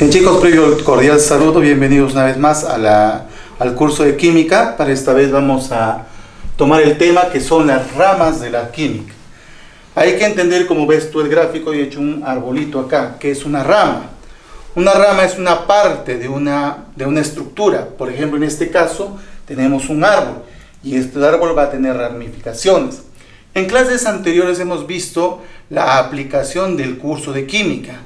Bien, chicos, previo el cordial saludo, bienvenidos una vez más al curso de química. Para esta vez vamos a tomar el tema que son las ramas de la química. Hay que entender, como ves tú el gráfico, he hecho un arbolito acá, que es una rama. Una rama es una parte de una estructura. Por ejemplo, en este caso tenemos un árbol y este árbol va a tener ramificaciones. En clases anteriores hemos visto la aplicación del curso de química.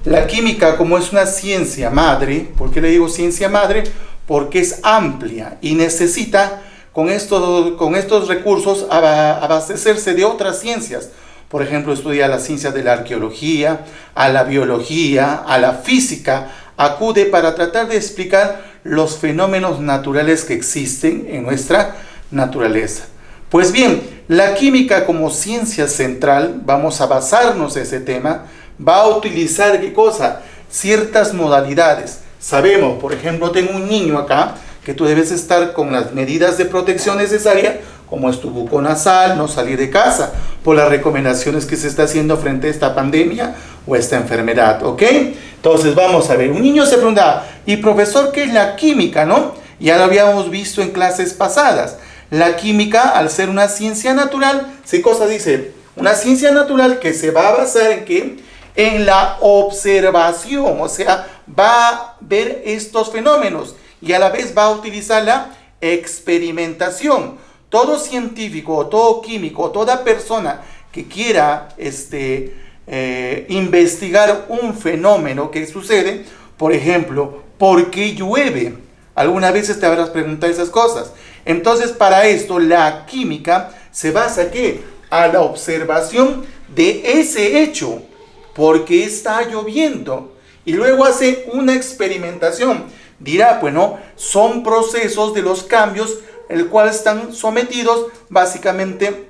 La química, como es una ciencia madre, ¿por qué le digo ciencia madre? Porque es amplia y necesita con estos recursos abastecerse de otras ciencias. Por ejemplo, estudia las ciencias de la arqueología, a la biología, a la física, acude para tratar de explicar los fenómenos naturales que existen en nuestra naturaleza. Pues bien, la química como ciencia central, vamos a basarnos en ese tema, va a utilizar, ¿qué cosa? Ciertas modalidades. Sabemos, por ejemplo, tengo un niño acá, que tú debes estar con las medidas de protección necesarias, como es tu buconasal, no salir de casa, por las recomendaciones que se está haciendo frente a esta pandemia o esta enfermedad, ¿ok? Entonces vamos a ver, un niño se pregunta, ¿y profesor qué es la química, no? Ya lo habíamos visto en clases pasadas. La química, al ser una ciencia natural, ¿qué cosa dice? Una ciencia natural que se va a basar en ¿qué? En la observación, o sea, va a ver estos fenómenos y a la vez va a utilizar la experimentación. Todo científico, todo químico, toda persona que quiera investigar un fenómeno que sucede, por ejemplo, ¿por qué llueve? Algunas veces te habrás preguntado esas cosas. Entonces, para esto, la química se basa ¿qué? A la observación de ese hecho. ¿Por qué está lloviendo? Y luego hace una experimentación. Dirá, bueno, son procesos de los cambios, el cual están sometidos básicamente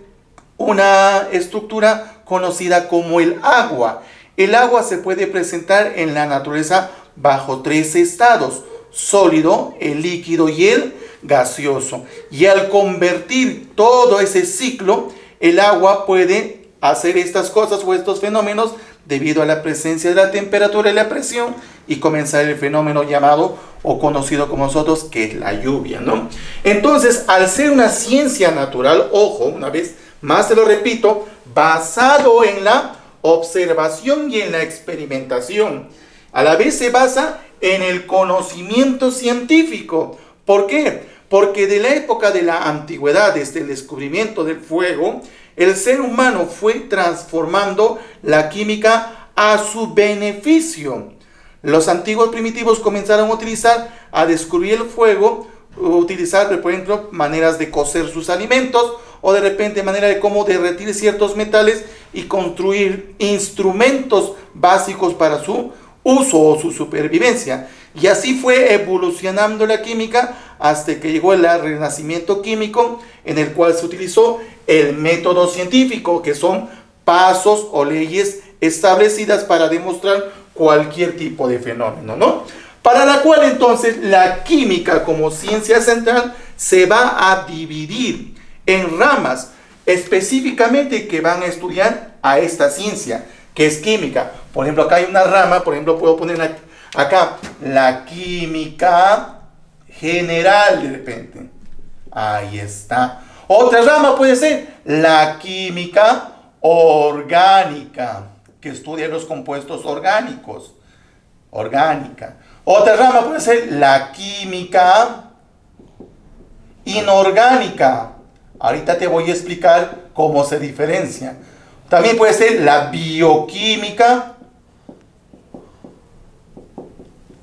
una estructura conocida como el agua. El agua se puede presentar en la naturaleza bajo 3 estados: sólido, el líquido y el gaseoso. Y al convertir todo ese ciclo, el agua puede hacer estas cosas o estos fenómenos debido a la presencia de la temperatura y la presión, y comenzar el fenómeno llamado o conocido como nosotros, que es la lluvia, ¿no? Entonces, al ser una ciencia natural, ojo, una vez más te lo repito, basado en la observación y en la experimentación, a la vez se basa en el conocimiento científico. ¿Por qué? Porque de la época de la antigüedad, desde el descubrimiento del fuego, el ser humano fue transformando la química a su beneficio. Los antiguos primitivos comenzaron a descubrir el fuego, utilizar, por ejemplo, maneras de cocer sus alimentos, o de repente manera de cómo derretir ciertos metales y construir instrumentos básicos para su uso o su supervivencia. Y así fue evolucionando la química hasta que llegó el renacimiento químico, en el cual se utilizó el método científico, que son pasos o leyes establecidas para demostrar cualquier tipo de fenómeno, ¿no? Para la cual entonces la química como ciencia central se va a dividir en ramas específicamente que van a estudiar a esta ciencia, que es química. Por ejemplo, acá hay una rama, por ejemplo, puedo poner acá la química general de repente. Ahí está. Otra rama puede ser la química orgánica, que estudia los compuestos orgánicos. Orgánica. Otra rama puede ser la química inorgánica. Ahorita te voy a explicar cómo se diferencia. También puede ser la bioquímica.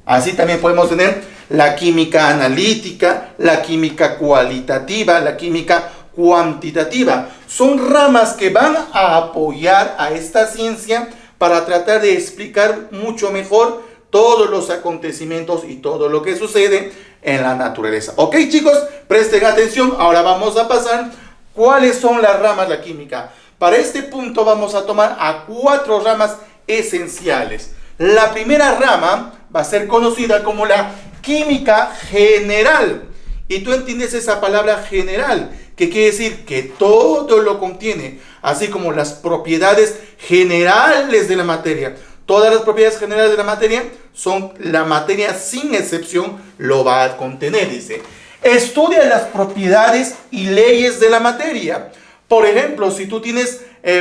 Así también podemos tener la química analítica, la química cualitativa, la química cuantitativa. Son ramas que van a apoyar a esta ciencia para tratar de explicar mucho mejor todos los acontecimientos y todo lo que sucede en la naturaleza. Ok, chicos, presten atención. Ahora vamos a pasar cuáles son las ramas de la química. Para este punto vamos a tomar a 4 ramas esenciales. La primera rama va a ser conocida como la química general. Y tú entiendes esa palabra general, que quiere decir que todo lo contiene, así como las propiedades generales de la materia, Todas las propiedades generales de la materia son la materia sin excepción lo va a contener, dice. Estudia las propiedades y leyes de la materia. Por ejemplo, si tú tienes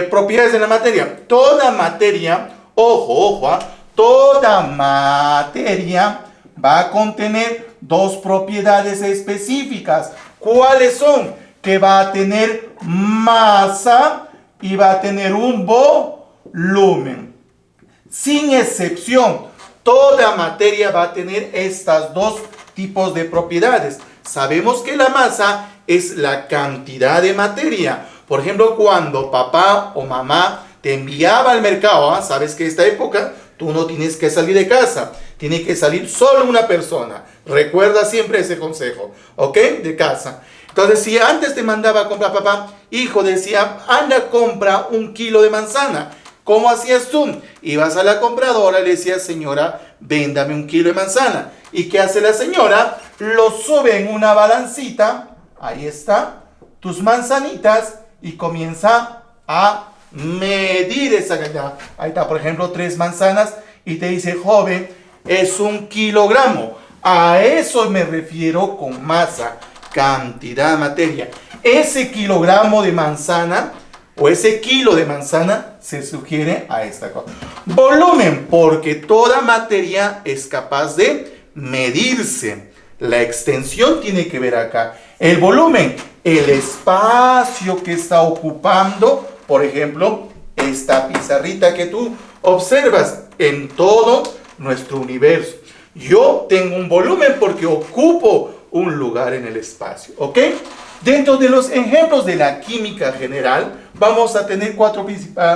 propiedades de la materia, toda materia, ojo, toda materia va a contener dos propiedades específicas. ¿Cuáles son? Que va a tener masa y va a tener un volumen. Sin excepción, toda materia va a tener estas dos tipos de propiedades. Sabemos que la masa es la cantidad de materia. Por ejemplo, cuando papá o mamá te enviaba al mercado, sabes que en esta época tú no tienes que salir de casa, tiene que salir solo una persona. Recuerda siempre ese consejo, ¿ok? De casa. Entonces, si antes te mandaba a comprar papá, hijo, decía, anda, compra 1 kilo de manzana. ¿Cómo hacías tú? Ibas a la compradora y le decías, señora, véndame 1 kilo de manzana. ¿Y qué hace la señora? Lo sube en una balancita, ahí está, tus manzanitas, y comienza a medir esa cantidad. Ahí está, por ejemplo, 3 manzanas, y te dice, joven, es 1 kilogramo. A eso me refiero con masa, cantidad de materia. Ese kilogramo de manzana o ese kilo de manzana se sugiere a esta cosa. Volumen, porque toda materia es capaz de medirse. La extensión tiene que ver acá. El volumen, el espacio que está ocupando, por ejemplo, esta pizarrita que tú observas en todo nuestro universo. Yo tengo un volumen porque ocupo un lugar en el espacio, ¿ok? Dentro de los ejemplos de la química general, vamos a tener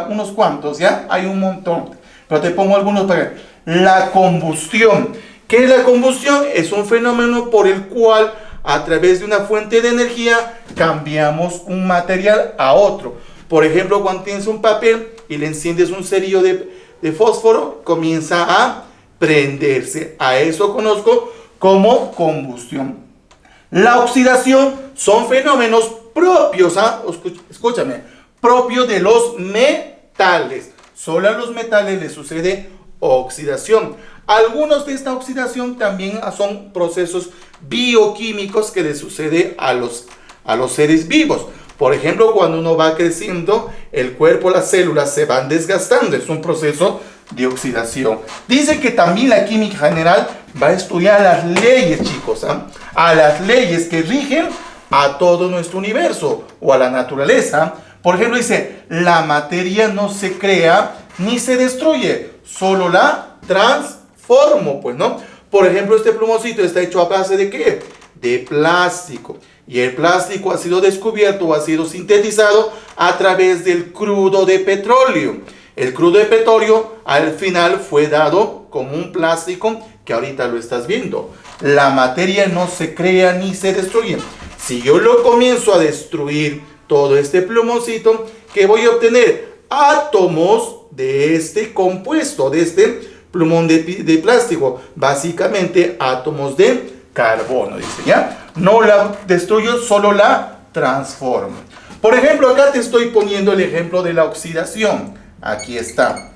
unos cuantos, ¿ya? Hay un montón, pero te pongo algunos para ver. La combustión. ¿Qué es la combustión? Es un fenómeno por el cual, a través de una fuente de energía, cambiamos un material a otro. Por ejemplo, cuando tienes un papel y le enciendes un cerillo de fósforo, comienza a prenderse. A eso conozco como combustión. La oxidación son fenómenos propios, escúchame, propios de los metales. Solo a los metales les sucede oxidación. Algunos de esta oxidación también son procesos bioquímicos que le sucede a los seres vivos. Por ejemplo, cuando uno va creciendo, el cuerpo, las células se van desgastando. Es un proceso de oxidación. Dice que también la química general va a estudiar las leyes, chicos, a las leyes que rigen a todo nuestro universo o a la naturaleza. Por ejemplo, dice, la materia no se crea ni se destruye, solo la transformo, pues, ¿no? Por ejemplo, este plumoncito está hecho a base ¿de qué? De plástico. Y el plástico ha sido descubierto o ha sido sintetizado a través del crudo de petróleo. El crudo de petróleo al final fue dado como un plástico que ahorita lo estás viendo. La materia no se crea ni se destruye. Si yo lo comienzo a destruir, todo este plumoncito, ¿qué voy a obtener? Átomos de este compuesto, de este plumón de plástico. Básicamente átomos de carbono, dice, ¿ya? No la destruyo, solo la transformo. Por ejemplo, acá te estoy poniendo el ejemplo de la oxidación. Aquí está.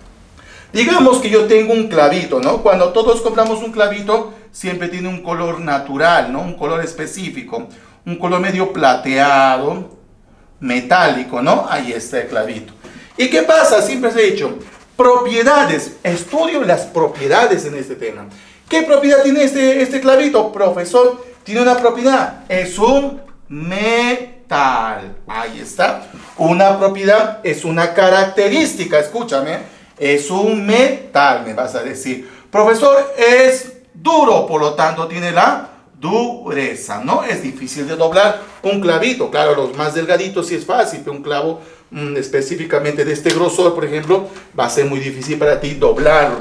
Digamos que yo tengo un clavito, ¿no? Cuando todos compramos un clavito, siempre tiene un color natural, ¿no? Un color específico. Un color medio plateado, metálico, ¿no? Ahí está el clavito. ¿Y qué pasa? Siempre se ha dicho, propiedades. Estudio las propiedades en este tema. ¿Qué propiedad tiene este clavito? Profesor, tiene una propiedad. Es un metal. Ahí está. Una propiedad es una característica. Escúchame. Es un metal, me vas a decir. Profesor, es duro, por lo tanto tiene la dureza, ¿no? Es difícil de doblar un clavito. Claro, los más delgaditos sí es fácil, pero un clavo específicamente de este grosor, por ejemplo, va a ser muy difícil para ti doblarlo.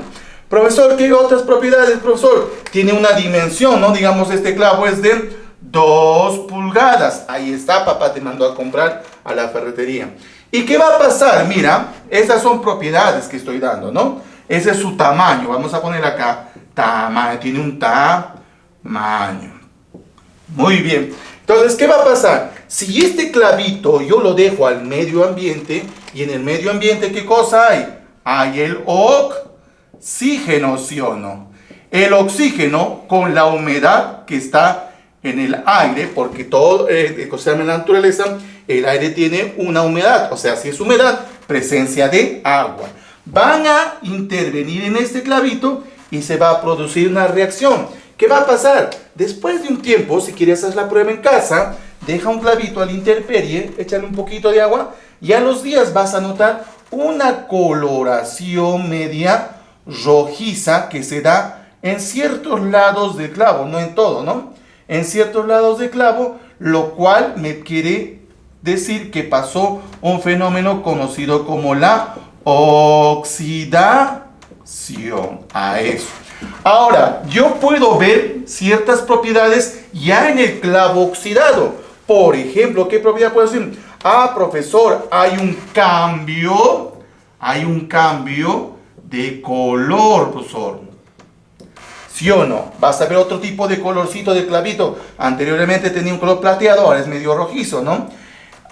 Profesor, ¿qué otras propiedades, profesor? Tiene una dimensión, ¿no? Digamos, este clavo es de 2 pulgadas. Ahí está, papá te mandó a comprar a la ferretería. ¿Y qué va a pasar? Mira, estas son propiedades que estoy dando, ¿no? Ese es su tamaño. Vamos a poner acá, tamaño. Tiene un tamaño. Muy bien. Entonces, ¿qué va a pasar? Si este clavito yo lo dejo al medio ambiente, y en el medio ambiente, ¿qué cosa hay? Hay el oxígeno, ¿sí o no? El oxígeno con la humedad que está en el aire, porque todo en la naturaleza, el aire tiene una humedad, o sea, si es humedad, presencia de agua. Van a intervenir en este clavito y se va a producir una reacción. ¿Qué va a pasar? Después de un tiempo, si quieres hacer la prueba en casa, deja un clavito a la intemperie, échale un poquito de agua y a los días vas a notar una coloración media rojiza que se da en ciertos lados del clavo, no en todo, ¿no? En ciertos lados del clavo, lo cual me quiere decir que pasó un fenómeno conocido como la oxidación. A eso. Ahora, yo puedo ver ciertas propiedades ya en el clavo oxidado. Por ejemplo, ¿qué propiedad puedo decir? Ah, profesor, hay un cambio de color, profesor. ¿Sí o no? Vas a ver otro tipo de colorcito de clavito. Anteriormente tenía un color plateado, ahora es medio rojizo, ¿no?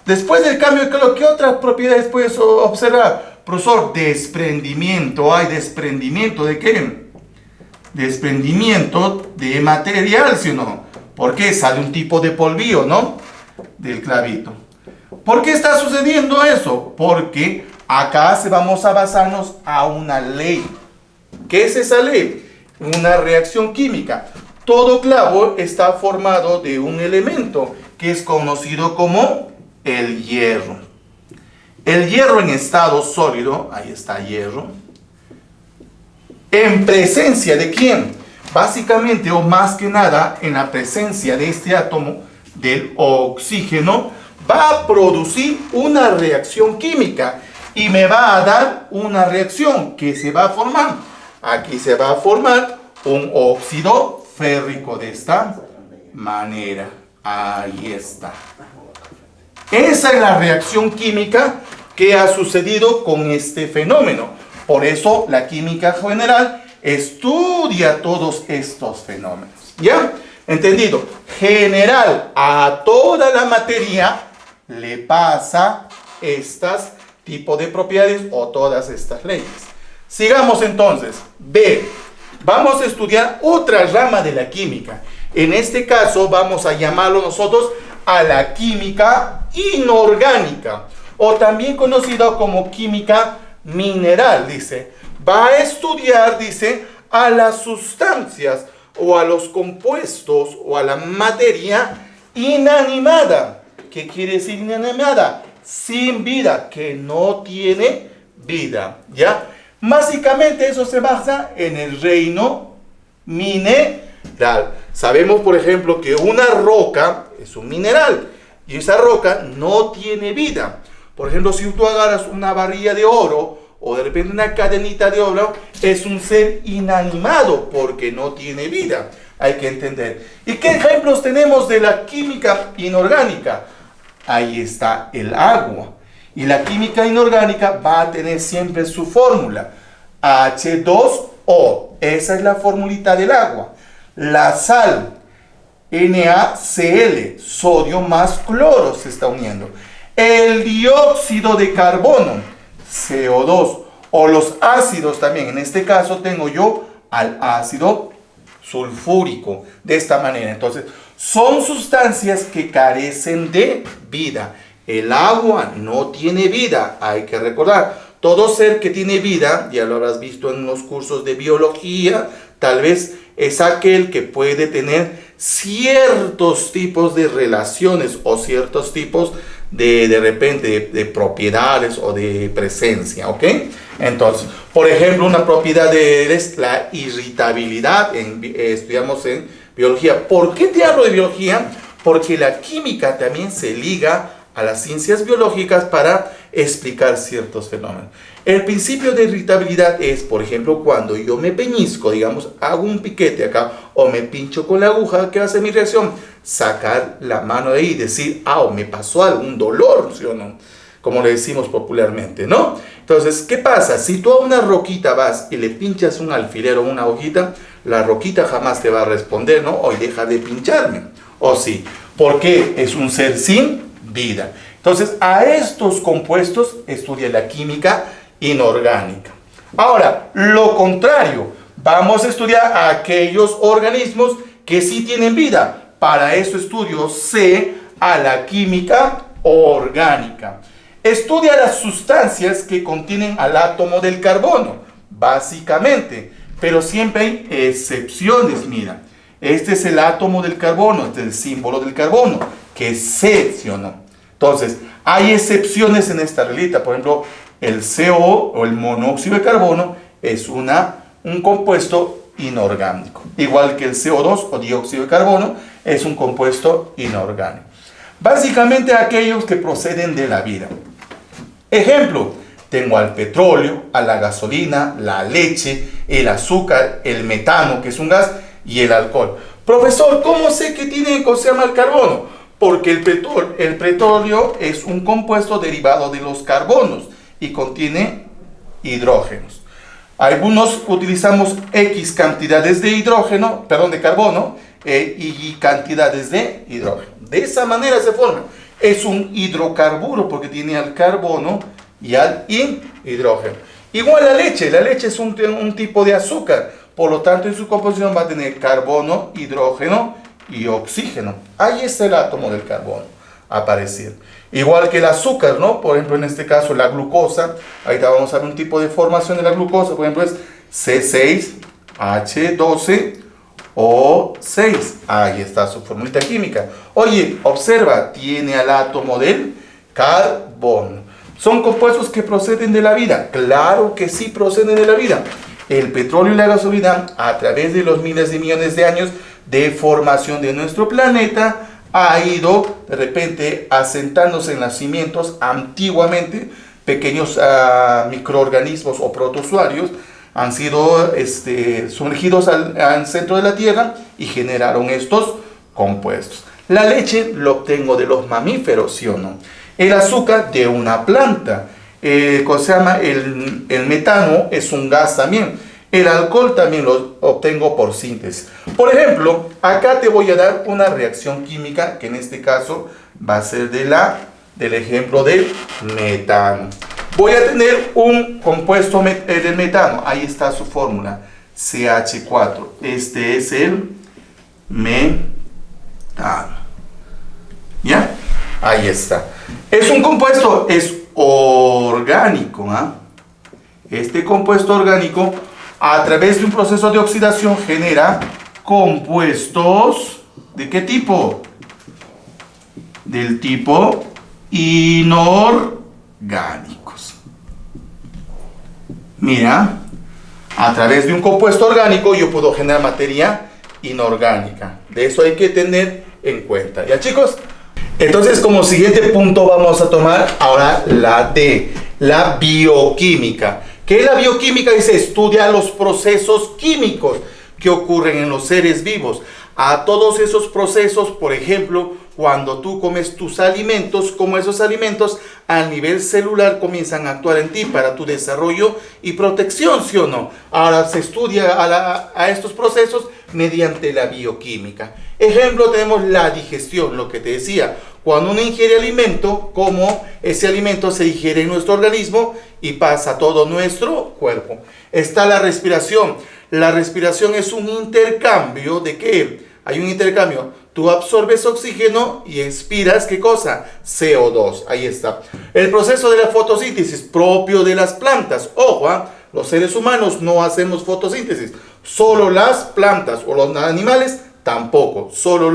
Después del cambio de color, ¿qué otras propiedades puedes observar? Profesor, desprendimiento. ¿Hay desprendimiento de qué? Desprendimiento de material, ¿sí o no? ¿Por qué? Sale un tipo de polvillo, ¿no? Del clavito. ¿Por qué está sucediendo eso? Porque acá vamos a basarnos a una ley. ¿Qué es esa ley? Una reacción química. Todo clavo está formado de un elemento que es conocido como el hierro. El hierro en estado sólido, ahí está hierro, ¿en presencia de quién? Básicamente, o más que nada, en la presencia de este átomo del oxígeno, va a producir una reacción química y me va a dar una reacción que se va a formar. Aquí se va a formar un óxido férrico de esta manera. Ahí está. Esa es la reacción química que ha sucedido con este fenómeno. Por eso la química general estudia todos estos fenómenos. ¿Ya? ¿Entendido? General, a toda la materia le pasa estos tipos de propiedades o todas estas leyes. Sigamos entonces. B. Vamos a estudiar otra rama de la química. En este caso vamos a llamarlo nosotros a la química inorgánica, o también conocida como química mineral, dice. Va a estudiar, dice, a las sustancias o a los compuestos o a la materia inanimada. ¿Qué quiere decir inanimada? Sin vida, que no tiene vida, ¿ya? Básicamente eso se basa en el reino mineral. Sabemos, por ejemplo, que una roca es un mineral y esa roca no tiene vida. Por ejemplo, si tú agarras una barrilla de oro o de repente una cadenita de oro, es un ser inanimado porque no tiene vida. Hay que entender. ¿Y qué ejemplos tenemos de la química inorgánica? Ahí está el agua. Y la química inorgánica va a tener siempre su fórmula. H2O. Esa es la formulita del agua. La sal. NaCl. Sodio más cloro se está uniendo. El dióxido de carbono. CO2. O los ácidos también. En este caso tengo yo al ácido sulfúrico. De esta manera. Entonces, son sustancias que carecen de vida. El agua no tiene vida, hay que recordar. Todo ser que tiene vida, ya lo habrás visto en los cursos de biología, tal vez es aquel que puede tener ciertos tipos de relaciones o ciertos tipos de repente de propiedades o de presencia, ¿ok? Entonces, por ejemplo, una propiedad es la irritabilidad, estudiamos en biología. ¿Por qué te hablo de biología? Porque la química también se liga a las ciencias biológicas para explicar ciertos fenómenos. El principio de irritabilidad es, por ejemplo, cuando yo me peñisco, digamos, hago un piquete acá, o me pincho con la aguja, ¿qué va a ser mi reacción? Sacar la mano de ahí y decir, me pasó algún dolor, ¿sí o no? Como le decimos popularmente, ¿no? Entonces, ¿qué pasa? Si tú a una roquita vas y le pinchas un alfiler o una hojita, la roquita jamás te va a responder, ¿no? Hoy deja de pincharme. ¿O sí? Porque es un ser sin vida. Entonces, a estos compuestos estudia la química inorgánica. Ahora, lo contrario, vamos a estudiar aquellos organismos que sí tienen vida. Para eso estudio C a la química orgánica. Estudia las sustancias que contienen al átomo del carbono, básicamente, pero siempre hay excepciones, mira. Este es el átomo del carbono, este es el símbolo del carbono, que es C, ¿sí o no? Entonces, hay excepciones en esta reglita. Por ejemplo, el CO o el monóxido de carbono es un compuesto inorgánico. Igual que el CO2 o dióxido de carbono es un compuesto inorgánico. Básicamente aquellos que proceden de la vida. Ejemplo, tengo al petróleo, a la gasolina, la leche, el azúcar, el metano, que es un gas, y el alcohol. Profesor, ¿cómo sé que tiene que se llama el carbono? Porque el petróleo es un compuesto derivado de los carbonos y contiene hidrógenos. Algunos utilizamos X cantidades de de carbono y cantidades de hidrógeno. De esa manera se forma. Es un hidrocarburo porque tiene al carbono y al hidrógeno. Igual la leche es un tipo de azúcar, por lo tanto en su composición va a tener carbono, hidrógeno y oxígeno. Ahí está el átomo del carbono apareciendo. Igual que el azúcar, ¿no? Por ejemplo, en este caso la glucosa, ahorita vamos a ver un tipo de formación de la glucosa, por ejemplo es C6H12O6. Ahí está su formulita química. Oye, observa, tiene al átomo del carbono. ¿Son compuestos que proceden de la vida? Claro que sí proceden de la vida. El petróleo y la gasolina, a través de los miles de millones de años de formación de nuestro planeta, ha ido de repente asentándose en los cimientos. Antiguamente, pequeños microorganismos o protozoarios han sido sumergidos al centro de la Tierra y generaron estos compuestos. La leche lo obtengo de los mamíferos, ¿sí o no? El azúcar de una planta. ¿Cómo se llama? El metano es un gas también. El alcohol también lo obtengo por síntesis. Por ejemplo, acá te voy a dar una reacción química que en este caso va a ser del ejemplo del metano. Voy a tener un compuesto del metano. Ahí está su fórmula, CH4. Este es el metano. ¿Ya? Ahí está. Es un compuesto, es orgánico. Este compuesto orgánico, a través de un proceso de oxidación, genera compuestos ¿de qué tipo? Del tipo inorgánicos. Mira, a través de un compuesto orgánico yo puedo generar materia inorgánica. De eso hay que tener en cuenta. ¿Ya, chicos? Entonces, como siguiente punto vamos a tomar ahora la D, la bioquímica. ¿Qué es la bioquímica? Dice, estudia los procesos químicos que ocurren en los seres vivos. A todos esos procesos, por ejemplo, cuando tú comes tus alimentos, como esos alimentos a nivel celular comienzan a actuar en ti para tu desarrollo y protección, ¿sí o no? Ahora se estudia a estos procesos mediante la bioquímica. Ejemplo, tenemos la digestión, lo que te decía. Cuando uno ingiere alimento, cómo ese alimento se digiere en nuestro organismo y pasa a todo nuestro cuerpo. Está la respiración. La respiración es un intercambio ¿de qué? Hay un intercambio. Tú absorbes oxígeno y expiras, ¿qué cosa? CO2. Ahí está. El proceso de la fotosíntesis propio de las plantas. Ojo, los seres humanos no hacemos fotosíntesis. Solo las plantas o los animales tampoco. Solo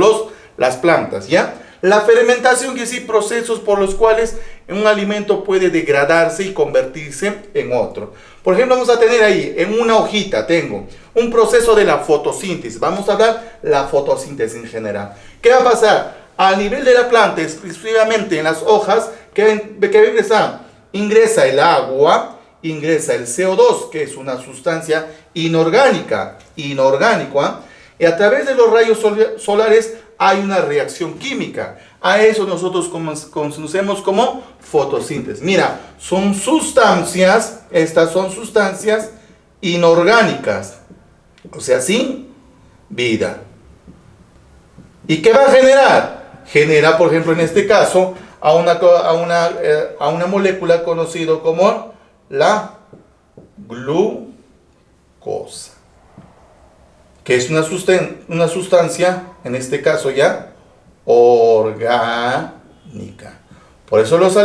las plantas, ¿ya? La fermentación, que sí, procesos por los cuales un alimento puede degradarse y convertirse en otro. Por ejemplo, vamos a tener ahí, en una hojita, tengo un proceso de la fotosíntesis. Vamos a hablar la fotosíntesis en general. ¿Qué va a pasar? A nivel de la planta, exclusivamente en las hojas, ¿qué ingresa? Ingresa el agua, ingresa el CO2, que es una sustancia inorgánica, y a través de los rayos solares hay una reacción química. A eso nosotros conocemos como fotosíntesis. Mira, son sustancias, estas son sustancias inorgánicas, o sea, sin vida. ¿Y qué va a generar? Genera, por ejemplo, en este caso, a una molécula conocida como la glucosa, que es una sustancia, en este caso ya, orgánica. Por eso los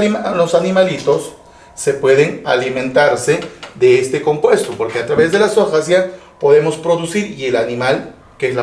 animalitos se pueden alimentarse de este compuesto, porque a través de las hojas ya podemos producir, y el animal, que es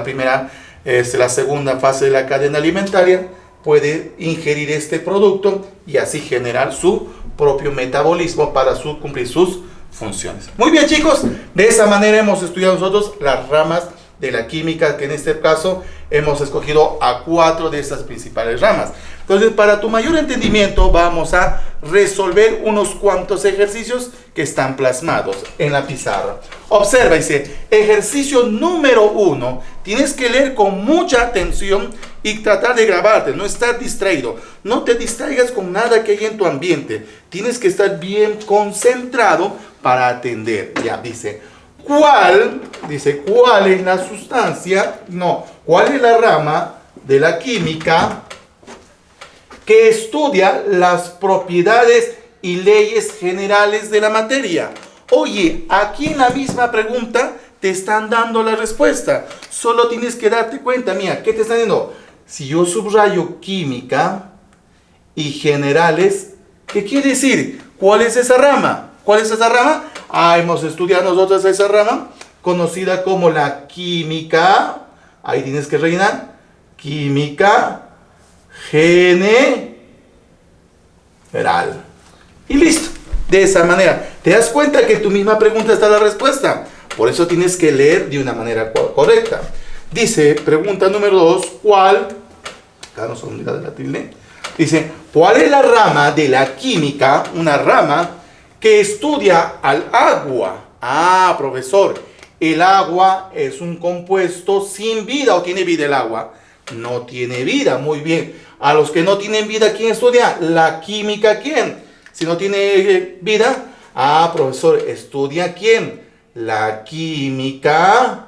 la segunda fase de la cadena alimentaria, puede ingerir este producto y así generar su propio metabolismo para cumplir sus funciones. Muy bien, chicos, de esa manera hemos estudiado nosotros las ramas de la química, que en este caso hemos escogido a 4 de estas principales ramas. Entonces, para tu mayor entendimiento, vamos a resolver unos cuantos ejercicios que están plasmados en la pizarra. Observa, dice, ejercicio número 1. Tienes que leer con mucha atención y tratar de grabarte, no estar distraído. No te distraigas con nada que hay en tu ambiente. Tienes que estar bien concentrado para atender. Ya, dice, ¿cuál es la sustancia? No, ¿cuál es la rama de la química que estudia las propiedades y leyes generales de la materia? Oye, aquí en la misma pregunta te están dando la respuesta. Solo tienes que darte cuenta, mira, ¿qué te están diciendo? Si yo subrayo química y generales, ¿qué quiere decir? ¿Cuál es esa rama? ¿Cuál es esa rama? Hemos estudiado nosotros esa rama, conocida como la química. Ahí tienes que rellenar. Química general. Y listo. De esa manera. ¿Te das cuenta que en tu misma pregunta está la respuesta? Por eso tienes que leer de una manera correcta. Dice, pregunta número 2, ¿cuál? Acá no son unidades de la tilde. Dice, ¿cuál es la rama de la química? Una rama que estudia al agua. Ah, profesor, ¿el agua es un compuesto sin vida o tiene vida el agua? No tiene vida, muy bien. A los que no tienen vida, ¿quién estudia? La química, ¿quién? Si no tiene vida, profesor, ¿estudia quién? La química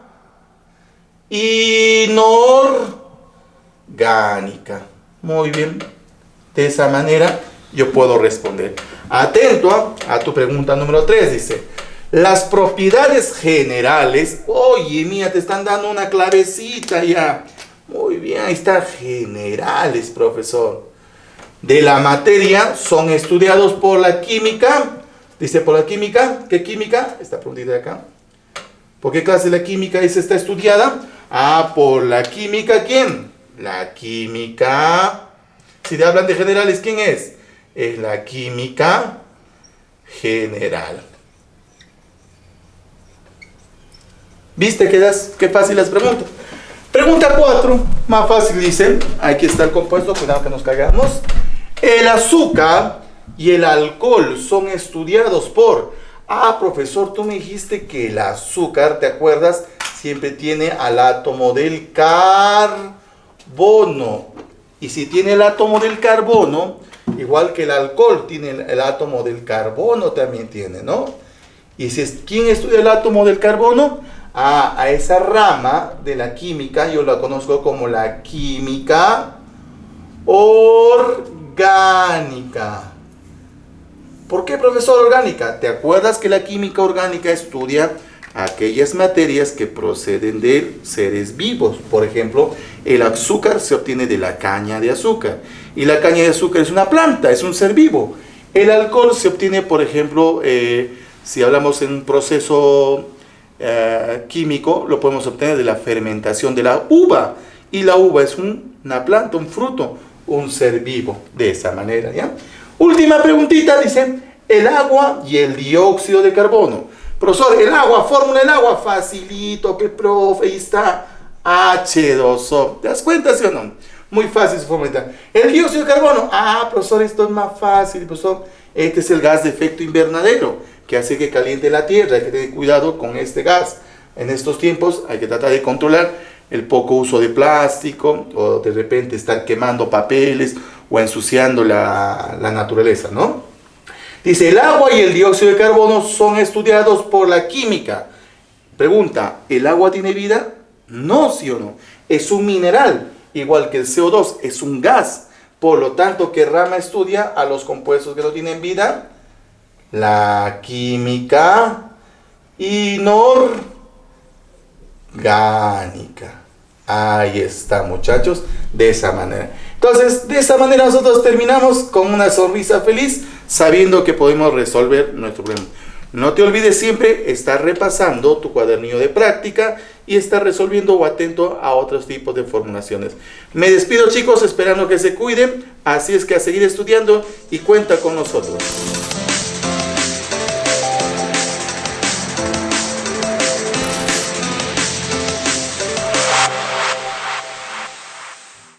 inorgánica. Muy bien. De esa manera yo puedo responder. Atento a tu pregunta número 3, dice, las propiedades generales. Oye, mira, te están dando una clavecita ya. Muy bien, ahí está, generales, profesor. De la materia son estudiados por la química. Dice, por la química. ¿Qué química? Esta preguntita de acá. ¿Por qué clase de la química está estudiada? Por la química, ¿quién? La química. Si te hablan de generales, ¿quién es? Es la química general. ¿Viste qué fácil las preguntas? Pregunta 4, más fácil, dice. Aquí está el compuesto, cuidado que nos caigamos. El azúcar y el alcohol son estudiados por... profesor, tú me dijiste que el azúcar, ¿te acuerdas? Siempre tiene al átomo del carbono. Y si tiene el átomo del carbono, igual que el alcohol tiene el átomo del carbono, también tiene, ¿no? Y ¿quién estudia el átomo del carbono? A esa rama de la química, yo la conozco como la química orgánica. ¿Por qué, profesor, orgánica? ¿Te acuerdas que la química orgánica estudia aquellas materias que proceden de seres vivos? Por ejemplo, el azúcar se obtiene de la caña de azúcar. Y la caña de azúcar es una planta, es un ser vivo. El alcohol se obtiene, por ejemplo, si hablamos en un proceso químico, lo podemos obtener de la fermentación de la uva. Y la uva es una planta, un fruto, un ser vivo. De esa manera, ¿ya? Última preguntita, dice, el agua y el dióxido de carbono. Profesor, el agua, fórmula del agua, facilito, profe, ahí está, H2O. ¿Te das cuenta, sí o no? Muy fácil su fórmula. El dióxido de carbono, profesor, esto es más fácil, profesor. Este es el gas de efecto invernadero, que hace que caliente la tierra. Hay que tener cuidado con este gas. En estos tiempos hay que tratar de controlar el poco uso de plástico, o de repente estar quemando papeles, o ensuciando la naturaleza, ¿no? Dice, el agua y el dióxido de carbono son estudiados por la química. Pregunta, ¿el agua tiene vida? No, sí o no. Es un mineral, igual que el CO2, es un gas. Por lo tanto, ¿qué rama estudia a los compuestos que no tienen vida? La química inorgánica. Ahí está, muchachos, de esa manera. Entonces, de esa manera nosotros terminamos con una sonrisa feliz, sabiendo que podemos resolver nuestro problema. No te olvides siempre estar repasando tu cuadernillo de práctica y estar resolviendo o atento a otros tipos de formulaciones. Me despido, chicos, esperando que se cuiden. Así es que a seguir estudiando y cuenta con nosotros.